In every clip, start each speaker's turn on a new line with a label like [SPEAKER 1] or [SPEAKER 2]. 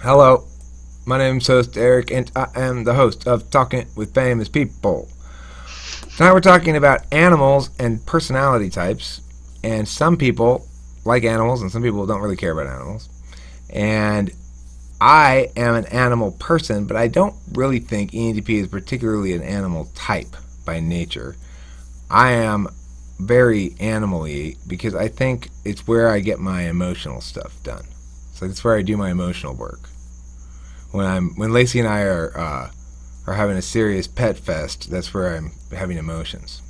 [SPEAKER 1] Hello, my name's host Eric, and I am the host of Talking with Famous People. Tonight we're talking about animals and personality types, and some people like animals, and some people don't really care about animals. And I am an animal person, but I don't really think ENTP is particularly an animal type by nature. I am very animal-y because I think it's where I get my emotional stuff done. So that's where I do my emotional work. When Lacey and I are having a serious pet fest, that's where I'm having emotions.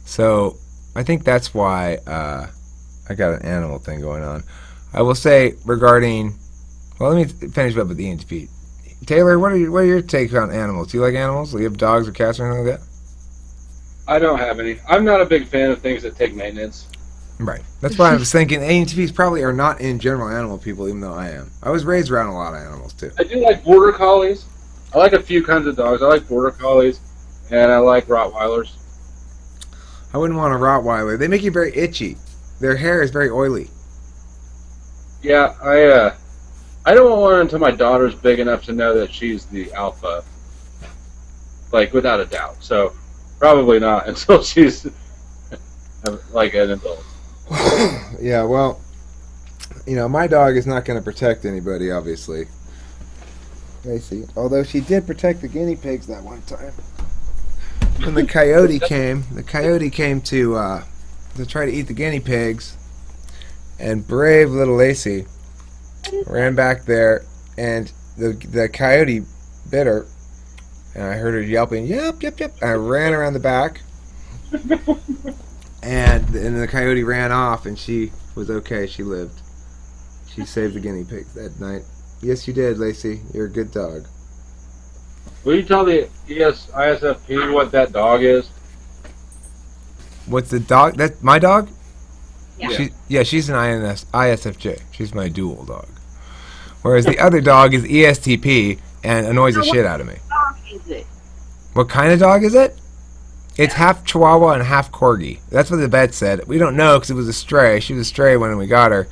[SPEAKER 1] So I think that's why I got an animal thing going on. I will say regarding, well, let me finish up with the ENTP. Taylor, what are your takes on animals? Do you like animals? Do you have dogs or cats or anything like that?
[SPEAKER 2] I don't have any. I'm not a big fan of things that take maintenance.
[SPEAKER 1] Right. That's why I was thinking ENTPs probably are not in general animal people, even though I am. I was raised around a lot of animals too.
[SPEAKER 2] I do like border collies. I like a few kinds of dogs. I like border collies, and I like Rottweilers.
[SPEAKER 1] I wouldn't want a Rottweiler. They make you very itchy. Their hair is very oily.
[SPEAKER 2] Yeah, I don't want one until my daughter's big enough to know that she's the alpha, like without a doubt. So probably not until she's like an adult.
[SPEAKER 1] Yeah, well, my dog is not going to protect anybody, obviously. Lacey. Although she did protect the guinea pigs that one time. When the coyote came to try to eat the guinea pigs, and brave little Lacey ran back there, and the coyote bit her, and I heard her yelping, "Yep, yep, yep." And I ran around the back, and the coyote ran off, and she was okay. She lived. She saved the guinea pigs that night. Yes, you did, Lacey. You're a good dog.
[SPEAKER 2] Will you tell the ISFP what that dog is?
[SPEAKER 1] What's the dog? That's my dog?
[SPEAKER 3] Yeah.
[SPEAKER 1] She's an ISFJ. She's my dual dog. Whereas the other dog is ESTP and annoys the
[SPEAKER 3] Now, what
[SPEAKER 1] shit out of me.
[SPEAKER 3] dog is it?
[SPEAKER 1] What kind of dog is it? It's
[SPEAKER 3] Yeah.
[SPEAKER 1] half Chihuahua and half Corgi. That's what the vet said. We don't know because it was a stray. She was a stray when we got her.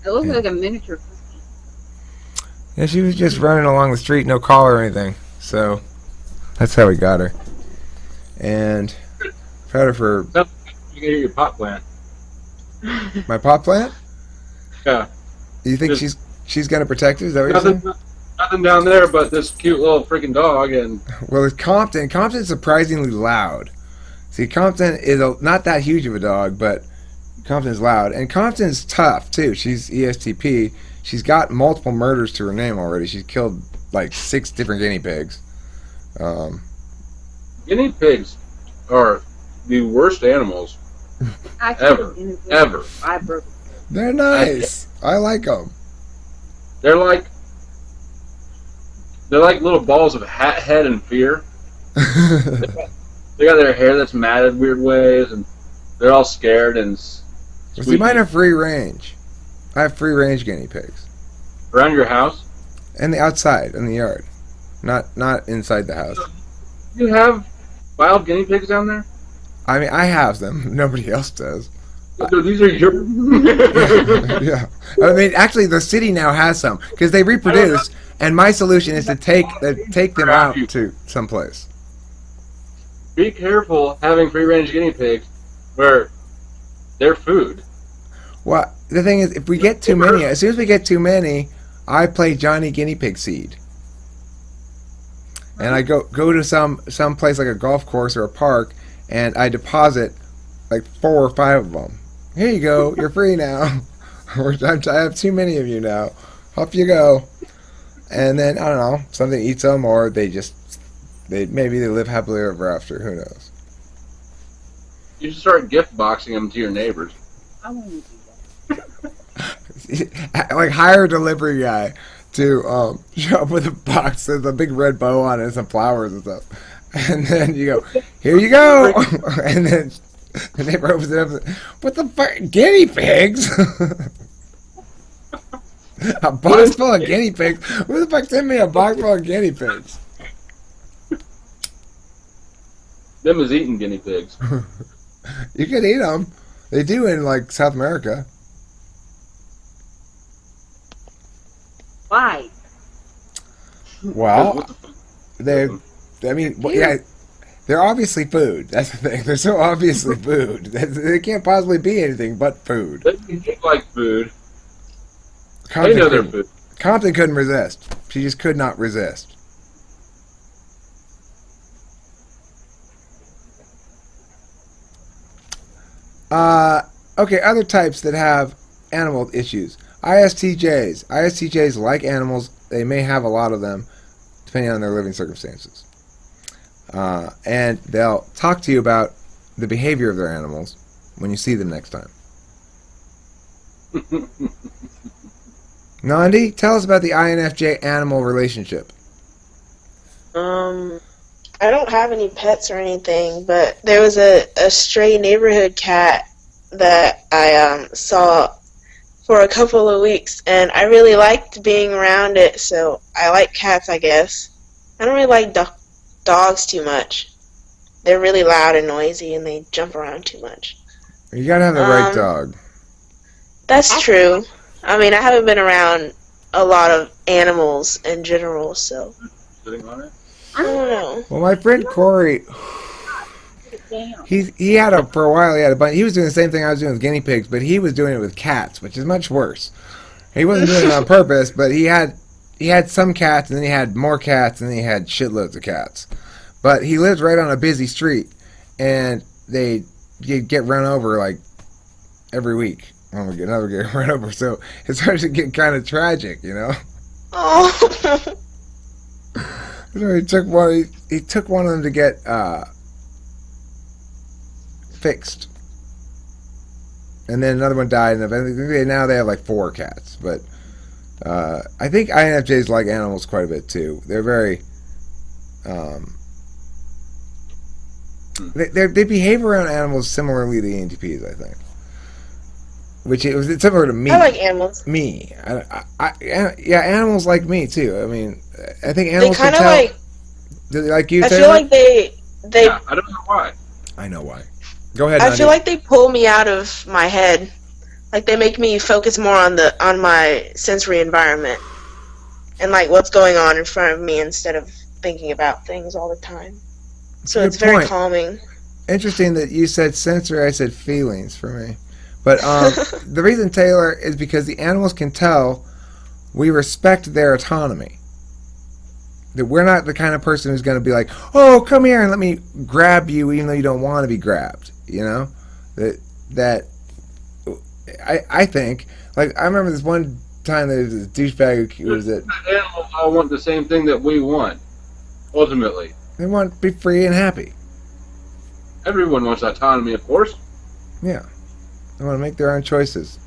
[SPEAKER 3] It looks
[SPEAKER 1] Yeah.
[SPEAKER 3] like a miniature cookie.
[SPEAKER 1] Yeah, she was just running along the street, no collar or anything. So that's how we got her. And proud of her.
[SPEAKER 2] You can hear your pot plant.
[SPEAKER 1] My pot plant?
[SPEAKER 2] Yeah.
[SPEAKER 1] Do you think
[SPEAKER 2] Just-
[SPEAKER 1] she's gonna protect her? Is that what you're saying?
[SPEAKER 2] Nothing down there but this cute little freaking dog, and
[SPEAKER 1] Well, it's Compton. Compton's surprisingly loud. See, Compton is not that huge of a dog, but Compton's loud. And Compton's tough, too. She's ESTP. She's got multiple murders to her name already. She's killed, like, 6 different guinea pigs.
[SPEAKER 2] guinea pigs are the worst animals
[SPEAKER 3] I
[SPEAKER 2] ever. Ever.
[SPEAKER 1] They're nice. I like them.
[SPEAKER 2] They're like little balls of head and fear. They got their hair that's matted weird ways, and they're all scared and
[SPEAKER 1] See, mine are free range. I have free range guinea pigs.
[SPEAKER 2] around your house.
[SPEAKER 1] And the outside, in the yard. Not inside the house.
[SPEAKER 2] You have wild guinea pigs down there?
[SPEAKER 1] I mean, I have them. Nobody else does.
[SPEAKER 2] So these are your.
[SPEAKER 1] Yeah. I mean, actually, the city now has some because they reproduce, and my solution is to take them out to someplace.
[SPEAKER 2] Be careful having free range guinea pigs where they're food.
[SPEAKER 1] Well, the thing is, if we get too many, as soon as we get too many, I play Johnny Guinea Pig Seed, and I go to some place like a golf course or a park, and I deposit like 4 or 5 of them. Here you go, you're free now. I have too many of you now. Off you go. And then I don't know, something eats them, or maybe they live happily ever after. Who knows?
[SPEAKER 2] You should start gift boxing them to your neighbors.
[SPEAKER 3] I want to do that.
[SPEAKER 1] Like hire a delivery guy to show up with a box with a big red bow on it and some flowers and stuff. And then you go, here you go. And then the neighbor opens it up and, what the fuck? Guinea pigs? A box full of guinea pigs? Who the fuck sent me a box full of guinea pigs?
[SPEAKER 2] Them is eating guinea pigs.
[SPEAKER 1] You could eat them. They do in like South America.
[SPEAKER 3] Why?
[SPEAKER 1] Well,
[SPEAKER 2] What the fuck?
[SPEAKER 1] they're obviously food. That's the thing. They're so obviously food. They can't possibly be anything but food.
[SPEAKER 2] They eat like food. They
[SPEAKER 1] Compton
[SPEAKER 2] know their
[SPEAKER 1] couldn't,
[SPEAKER 2] food.
[SPEAKER 1] Compton couldn't resist. She just could not resist. Okay, other types that have animal issues. ISTJs. ISTJs like animals. They may have a lot of them, depending on their living circumstances. And they'll talk to you about the behavior of their animals when you see them next time. Nandi, tell us about the INFJ animal relationship.
[SPEAKER 4] I don't have any pets or anything, but there was a stray neighborhood cat that I saw for a couple of weeks, and I really liked being around it, so I like cats, I guess. I don't really like dogs too much. They're really loud and noisy, and they jump around too much.
[SPEAKER 1] You gotta have the right dog.
[SPEAKER 4] That's true. I mean, I haven't been around a lot of animals in general, so
[SPEAKER 2] Sitting on it?
[SPEAKER 4] I don't know.
[SPEAKER 1] Well, my friend Corey,
[SPEAKER 3] Damn.
[SPEAKER 1] he had a for a while. He had a bunch. He was doing the same thing I was doing with guinea pigs, but he was doing it with cats, which is much worse. He wasn't doing it on purpose, but he had some cats, and then he had more cats, and then he had shitloads of cats. But he lived right on a busy street, and you'd get run over like every week. Oh, another get run over. So it started to get kind of tragic, you know.
[SPEAKER 4] Oh.
[SPEAKER 1] So he took one. He took one of them to get fixed, and then another one died. And eventually, now they have like 4 cats. But I think INFJs like animals quite a bit too. They're very they behave around animals similarly to ENTPs, I think. It's similar to me.
[SPEAKER 4] I like animals.
[SPEAKER 1] Me, yeah, animals like me too. I mean, I think animals
[SPEAKER 4] They kind of
[SPEAKER 1] can tell.
[SPEAKER 4] like.
[SPEAKER 1] Do they like you?
[SPEAKER 4] I
[SPEAKER 1] Taylor?
[SPEAKER 4] feel like they.
[SPEAKER 2] Yeah, I don't know why.
[SPEAKER 1] I know why. Go ahead.
[SPEAKER 4] I
[SPEAKER 1] Nandi.
[SPEAKER 4] feel like they pull me out of my head. Like they make me focus more on my sensory environment and like what's going on in front of me instead of thinking about things all the time. So
[SPEAKER 1] Good
[SPEAKER 4] it's very
[SPEAKER 1] point.
[SPEAKER 4] calming.
[SPEAKER 1] Interesting that you said sensory. I said feelings for me. But the reason, Taylor, is because the animals can tell we respect their autonomy. That we're not the kind of person who's going to be like, oh, come here and let me grab you even though you don't want to be grabbed. You know? That I think, like, I remember this one time there was this douchebag who was it.
[SPEAKER 2] Animals all want the same thing that we want, ultimately.
[SPEAKER 1] They want to be free and happy.
[SPEAKER 2] Everyone wants autonomy, of course.
[SPEAKER 1] Yeah. They want to make their own choices.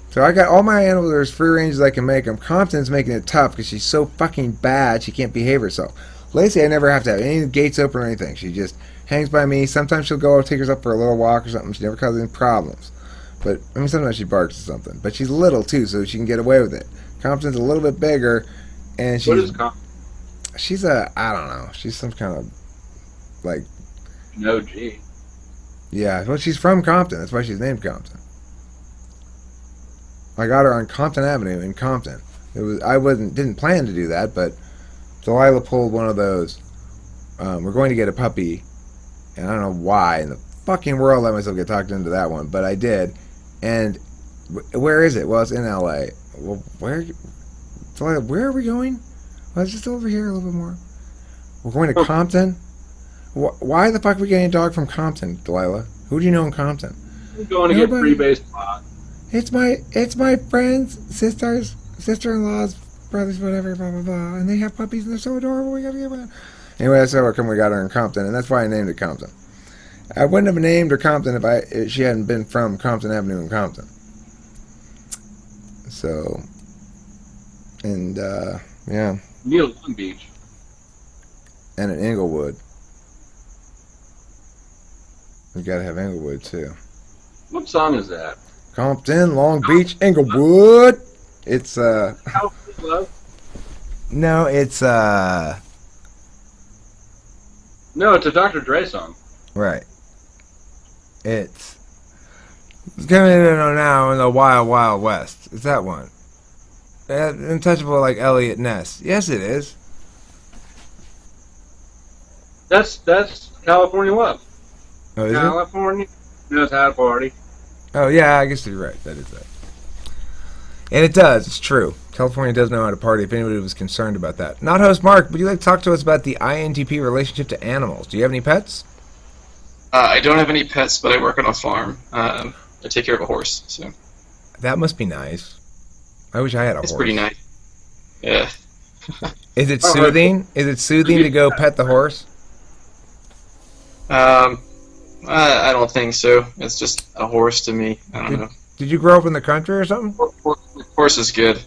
[SPEAKER 1] So I got all my animals are as free range as I can make them. Compton's making it tough because she's so fucking bad she can't behave herself. Lacey, I never have to have any gates open or anything. She just hangs by me. Sometimes she'll go take herself for a little walk or something. She never causes any problems. But, I mean, sometimes she barks or something. But she's little, too, so she can get away with it. Compton's a little bit bigger, and she's...
[SPEAKER 2] What is
[SPEAKER 1] She's a... I don't know. She's some kind of, like...
[SPEAKER 2] No, gee.
[SPEAKER 1] Yeah, well, she's from Compton. That's why she's named Compton. I got her on Compton Avenue in Compton. Didn't plan to do that, but Delilah pulled one of those. We're going to get a puppy, and I don't know why in the fucking world I let myself get talked into that one, but I did. And where is it? Well, it's in L.A. Well, Delilah, where are we going? Well, it's just over here a little bit more. We're going to Compton. Why the fuck are we getting a dog from Compton, Delilah? Who do you know in Compton?
[SPEAKER 2] I'm going to get free-based pot.
[SPEAKER 1] It's my friends, sisters, sister-in-laws, brothers, whatever, blah blah blah, and they have puppies and they're so adorable. We gotta get one. Anyway, that's how come we got her in Compton, and that's why I named it Compton. I wouldn't have named her Compton if she hadn't been from Compton Avenue in Compton. So, and yeah,
[SPEAKER 2] Near Long Beach.
[SPEAKER 1] and in Inglewood. We gotta have Inglewood too.
[SPEAKER 2] What song is that?
[SPEAKER 1] Compton, Long Beach, Inglewood. It's
[SPEAKER 2] How Love?
[SPEAKER 1] no, it's
[SPEAKER 2] No, it's a Dr. Dre song.
[SPEAKER 1] right. It's coming in now in the Wild Wild West. It's that one. untouchable like Elliot Ness. Yes, it is.
[SPEAKER 2] That's California love.
[SPEAKER 1] Oh, is it?
[SPEAKER 2] California knows how to party.
[SPEAKER 1] Oh, yeah, I guess you're right. That is that. And it does. It's true. California does know how to party, if anybody was concerned about that. Not host Mark, would you like to talk to us about the INTP relationship to animals? Do you have any pets?
[SPEAKER 5] I don't have any pets, but I work on a farm. I take care of a horse, so
[SPEAKER 1] That must be nice. I wish I had a
[SPEAKER 5] it's
[SPEAKER 1] horse.
[SPEAKER 5] pretty nice. Yeah.
[SPEAKER 1] Is it soothing? Is it soothing to go pet the horse?
[SPEAKER 5] I don't think so. It's just a horse to me. I don't know.
[SPEAKER 1] Did you grow up in the country or something?
[SPEAKER 5] Horse is good.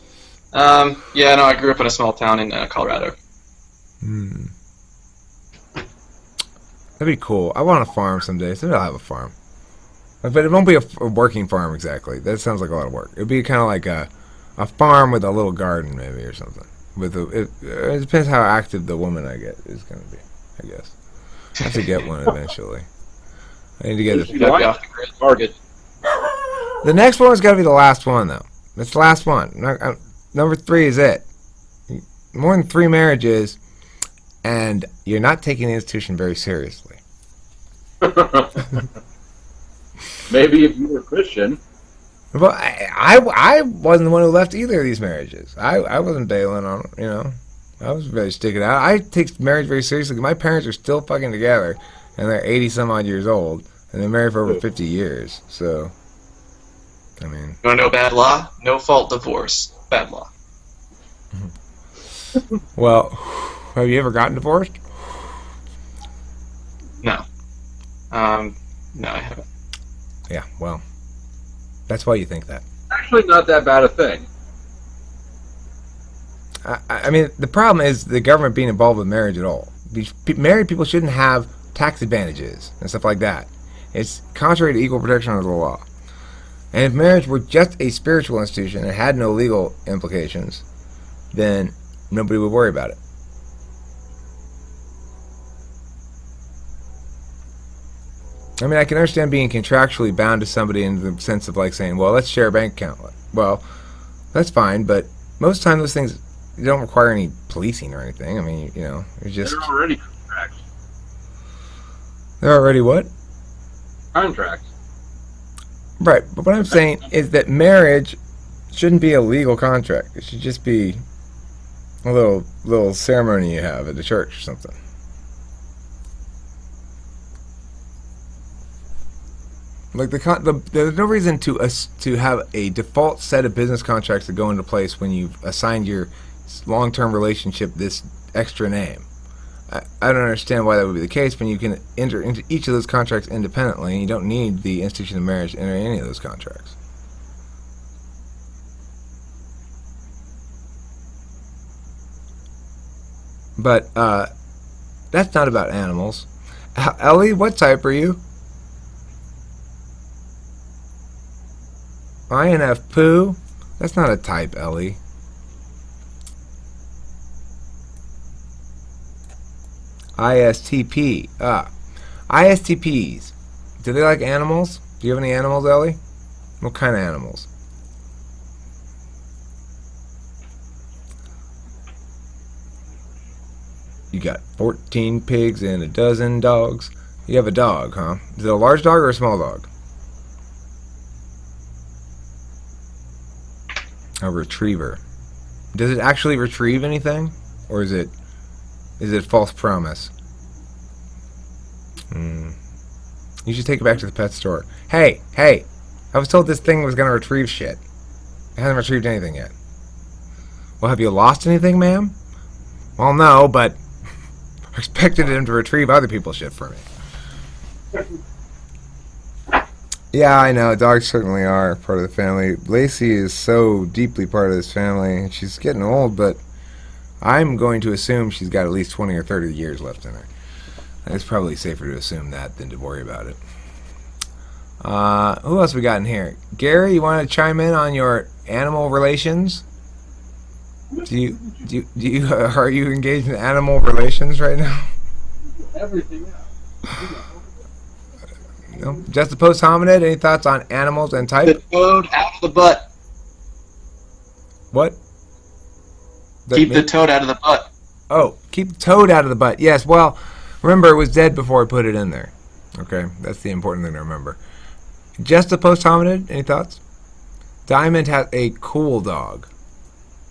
[SPEAKER 5] Yeah, no, I grew up in a small town in Colorado.
[SPEAKER 1] That'd be cool. I want a farm someday. Someday I'll have a farm. But it won't be a working farm exactly. That sounds like a lot of work. It'd be kind of like a farm with a little garden maybe or something. It depends how active the woman I get is going to be, I guess. I have to get one eventually. I need to get
[SPEAKER 5] You gotta be off the grid. Target.
[SPEAKER 1] The next one's got to be the last one, though. It's the last one. Number 3 is it. More than 3 marriages, and you're not taking the institution very seriously.
[SPEAKER 2] Maybe if you were Christian.
[SPEAKER 1] Well, I wasn't the one who left either of these marriages. I wasn't bailing on it, you know. I was very sticking out. I take marriage very seriously. My parents are still fucking together, and they're 80-some-odd years old, and they're married for over 50 years. So, I mean...
[SPEAKER 5] You wanna know bad law? No fault divorce. Bad law.
[SPEAKER 1] Well, have you ever gotten divorced?
[SPEAKER 5] No. No, I haven't.
[SPEAKER 1] Yeah, well, that's why you think that.
[SPEAKER 2] Actually, not that bad a thing.
[SPEAKER 1] I mean, the problem is the government being involved with marriage at all. Married people shouldn't have tax advantages and stuff like that. It's contrary to equal protection under the law. And if marriage were just a spiritual institution and had no legal implications, then nobody would worry about it. I mean, I can understand being contractually bound to somebody in the sense of like saying, well, let's share a bank account. Well, that's fine, but most of the time those things don't require any policing or anything. I mean, you know, it's just...
[SPEAKER 2] They're already contracts.
[SPEAKER 1] They're already what?
[SPEAKER 2] Contracts.
[SPEAKER 1] Right, but what I'm saying is that marriage shouldn't be a legal contract. It should just be a little ceremony you have at the church or something. Like there's no reason to have a default set of business contracts that go into place when you've assigned your long-term relationship this extra name. I don't understand why that would be the case when you can enter into each of those contracts independently and you don't need the institution of marriage to enter any of those contracts. But that's not about animals. Ellie, what type are you? INF poo? That's not a type, Ellie. ISTP. ISTPs. Do they like animals? Do you have any animals, Ellie? What kind of animals? You got 14 pigs and a dozen dogs. You have a dog, huh? Is it a large dog or a small dog? A retriever. Does it actually retrieve anything? Or is it false promise? You should take it back to the pet store. Hey! I was told this thing was going to retrieve shit. It hasn't retrieved anything yet. Well, have you lost anything, ma'am? Well, no, but I expected him to retrieve other people's shit for me. Yeah, I know. Dogs certainly are part of the family. Lacey is so deeply part of this family. She's getting old, but I'm going to assume she's got at least 20 or 30 years left in her. It's probably safer to assume that than to worry about it. Who else we got in here? Gary, you want to chime in on your animal relations? Are you engaged in animal relations right now?
[SPEAKER 2] Everything else.
[SPEAKER 1] No? Just the post hominid. Any thoughts on animals and type?
[SPEAKER 5] The toad out of the butt.
[SPEAKER 1] What?
[SPEAKER 5] Keep the toad out of the butt.
[SPEAKER 1] Oh, keep the toad out of the butt. Yes, well, remember it was dead before I put it in there. Okay, that's the important thing to remember. Just a post hominid. Any thoughts? Diamond has a cool dog.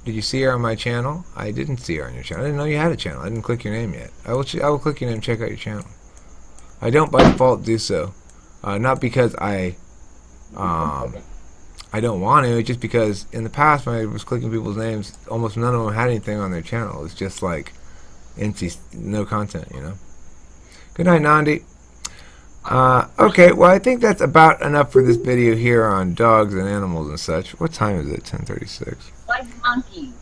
[SPEAKER 1] Did you see her on my channel? I didn't see her on your channel. I didn't know you had a channel. I didn't click your name yet. I will click your name and check out your channel. I don't by default do so. Not because I don't want to. It's just because in the past when I was clicking people's names, almost none of them had anything on their channel. It's just like empty, no content, you know. Good night, Nandi. Okay, well, I think that's about enough for this video here on dogs and animals and such. What time is it? 10:36.
[SPEAKER 3] Like monkeys.